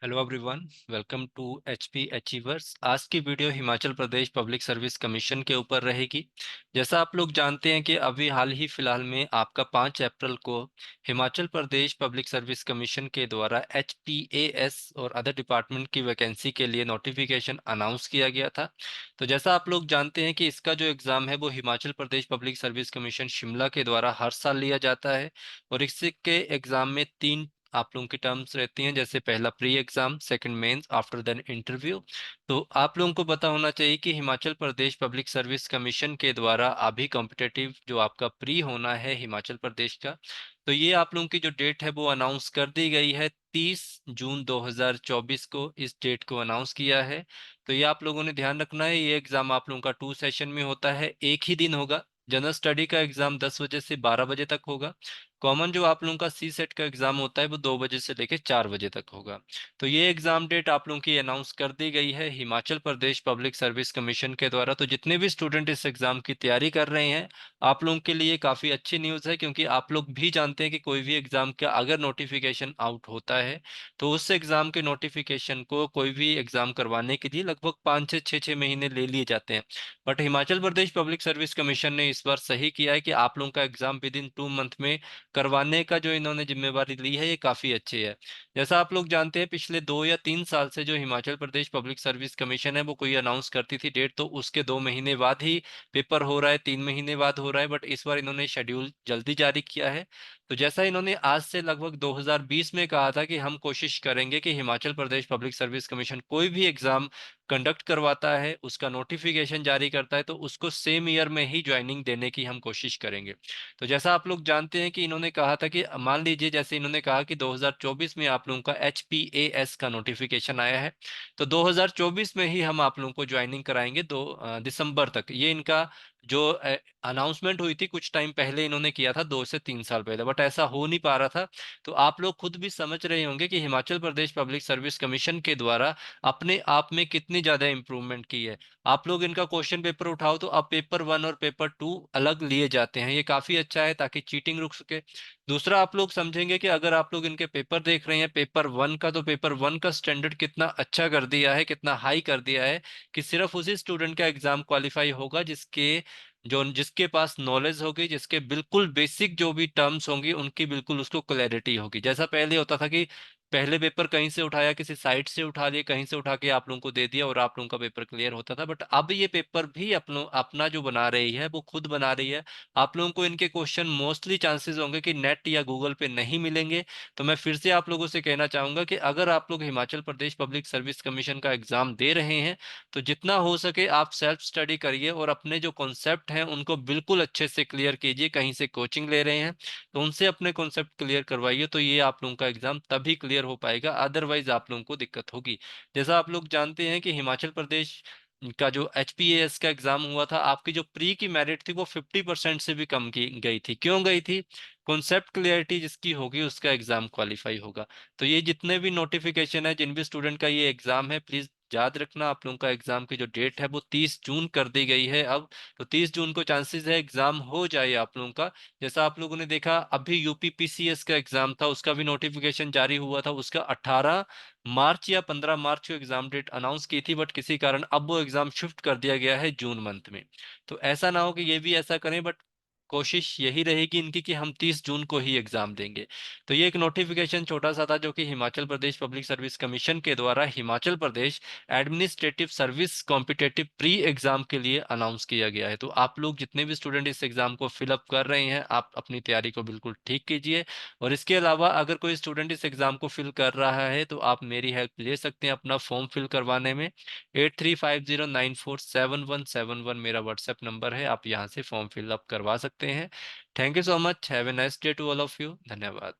Hello everyone, welcome to HP achievers. आज की video Himachal Pradesh public service commission के ऊपर रहेगी। जैसा आप लोग जानते हैं कि अभी हाल ही फिलहाल में आपका 5 अप्रैल को Himachal Pradesh public service commission के द्वारा एचपीएएस और अदर डिपार्टमेंट की वैकेंसी के लिए नोटिफिकेशन अनाउंस किया गया था। तो जैसा आप लोग जानते हैं कि इसका जो एग्ज़ाम है वो Himachal Pradesh public service commission Shimla के द्वारा हर साल लिया जाता है। और इसके एग्ज़ाम में 3 आप लोगों की टर्म्स रहती हैं, जैसे पहला pre exam, second mains, after then interview. तो आप लोगों को पता होना चाहिए कि Himachal Pradesh public service commission के द्वारा अभी कॉम्पिटेटिव जो आपका प्री होना है हिमाचल प्रदेश का, तो ये आप लोगों की जो डेट है वो अनाउंस कर दी गई है। 30 जून 2024 को इस डेट को अनाउंस किया है। तो ये आप लोगों ने ध्यान रखना है, ये एग्जाम आप लोगों का 2 सेशन में होता है, एक ही दिन होगा। जनरल स्टडी का एग्जाम 10 बजे से 12 बजे तक होगा। कॉमन जो आप लोगों का सी सेट का एग्जाम होता है वो 2 बजे से लेकर 4 बजे तक होगा। तो ये एग्जाम डेट आप लोगों की अनाउंस कर दी गई है Himachal Pradesh public service commission के द्वारा। तो जितने भी स्टूडेंट इस एग्जाम की तैयारी कर रहे हैं, आप लोगों के लिए काफ़ी अच्छी न्यूज़ है, क्योंकि आप लोग भी जानते हैं कि कोई भी एग्जाम का अगर नोटिफिकेशन आउट होता है तो उस एग्जाम के नोटिफिकेशन को कोई भी एग्जाम करवाने के लिए लगभग 5 से 6 महीने ले लिए जाते हैं। But Himachal Pradesh public service commission ने इस बार सही किया है कि आप लोगों का एग्जाम विद इन 2 मंथ में करवाने का जो इन्होंने जिम्मेवारी ली है, ये काफी अच्छी है। जैसा आप लोग जानते हैं, पिछले 2 या 3 साल से जो Himachal Pradesh public service commission है वो कोई अनाउंस करती थी डेट तो उसके 2 महीने बाद ही पेपर हो रहा है, 3 महीने बाद हो रहा है। बट इस बार इन्होंने शेड्यूल जल्दी जारी किया है। तो जैसा इन्होंने आज से लगभग 2020 में कहा था कि हम कोशिश करेंगे कि Himachal Pradesh public service commission कोई भी एग्जाम कंडक्ट करवाता है, उसका नोटिफिकेशन जारी करता है, तो उसको सेम ईयर में ही ज्वाइनिंग देने की हम कोशिश करेंगे। तो जैसा आप लोग जानते हैं कि इन्होंने कहा था कि मान लीजिए, जैसे इन्होंने कहा कि 2024 में आप लोगों का एचपीएएस का नोटिफिकेशन आया है, तो 2024 में ही हम आप लोगों को ज्वाइनिंग कराएंगे 2 दिसंबर तक। ये इनका जो अनाउंसमेंट हुई थी कुछ टाइम पहले इन्होंने किया था, 2 से 3 साल पहले, बट ऐसा हो नहीं पा रहा था। तो आप लोग खुद भी समझ रहे होंगे कि Himachal Pradesh public service commission के द्वारा अपने आप में कितनी ज्यादा इंप्रूवमेंट की है। आप लोग इनका क्वेश्चन पेपर उठाओ तो अब पेपर 1 और पेपर 2 अलग लिए जाते हैं, ये काफी अच्छा है ताकि चीटिंग रुक सके। दूसरा, आप लोग समझेंगे कि अगर आप लोग इनके पेपर देख रहे हैं पेपर 1 का, तो पेपर 1 का स्टैंडर्ड कितना अच्छा कर दिया है, कितना हाई कर दिया है, कि सिर्फ उसी स्टूडेंट का एग्जाम क्वालिफाई होगा जिसके पास नॉलेज होगी, जिसके बिल्कुल बेसिक जो भी टर्म्स होंगी उनकी बिल्कुल उसको क्लैरिटी होगी। जैसा पहले होता था कि पहले पेपर कहीं से उठाया, किसी साइट से उठा लिया, कहीं से उठा के आप लोगों को दे दिया और आप लोगों का पेपर क्लियर होता था। बट अब ये पेपर भी अपना जो बना रही है वो खुद बना रही है। आप लोगों को इनके क्वेश्चन मोस्टली चांसेस होंगे कि नेट या गूगल पे नहीं मिलेंगे। तो मैं फिर से आप लोगों से कहना चाहूंगा कि अगर आप लोग Himachal Pradesh public service commission का एग्जाम दे रहे हैं, तो जितना हो सके आप सेल्फ स्टडी करिए और अपने जो कॉन्सेप्ट हैं उनको बिल्कुल अच्छे से क्लियर कीजिए। कहीं से कोचिंग ले रहे हैं तो उनसे अपने कॉन्सेप्ट क्लियर करवाइए, तो ये आप लोगों का एग्जाम तभी क्लियर हो पाएगा, अदरवाइज आप लोगों को दिक्कत होगी। जैसा आप लोग जानते हैं कि हिमाचल प्रदेश का जो एचपीएएस का एग्जाम हुआ था, आपकी जो प्री की मेरिट थी वो 50% से भी कम की गई थी। क्यों गई थी? कॉन्सेप्ट क्लियरिटी जिसकी होगी उसका एग्जाम क्वालिफाई होगा। तो ये जितने भी नोटिफिकेशन है, जिन भी स्टूडेंट का ये एग्जाम है, प्लीज याद रखना, आप लोगों का एग्जाम की जो डेट है वो 30 जून कर दी गई है अब। तो 30 जून को चांसेस है एग्जाम हो जाए आप लोगों का। जैसा आप लोगों ने देखा, अभी यूपी पीसीएस का एग्जाम था, उसका भी नोटिफिकेशन जारी हुआ था, उसका 18 मार्च या 15 मार्च को एग्जाम डेट अनाउंस की थी, बट किसी कारण अब वो एग्जाम शिफ्ट कर दिया गया है जून मंथ में। तो ऐसा ना हो कि ये भी ऐसा करें, बट कोशिश यही रहेगी इनकी कि हम 30 जून को ही एग्जाम देंगे। तो ये एक नोटिफिकेशन छोटा सा था जो कि Himachal Pradesh public service commission के द्वारा Himachal Pradesh administrative service competitive pre exam के लिए अनाउंस किया गया है। तो आप लोग जितने भी स्टूडेंट इस एग्जाम को फिलअप कर रहे हैं, आप अपनी तैयारी को बिल्कुल ठीक कीजिए। और इसके अलावा अगर कोई स्टूडेंट इस एग्जाम को फिल कर रहा है तो आप मेरी हेल्प ले सकते हैं अपना फॉर्म फिल करवाने में। 8350947171 मेरा व्हाट्सएप नंबर है, आप यहाँ से फॉर्म फिलअप करवा सकते हैं। Thank you so much, have a nice day to all of you, धन्यवाद।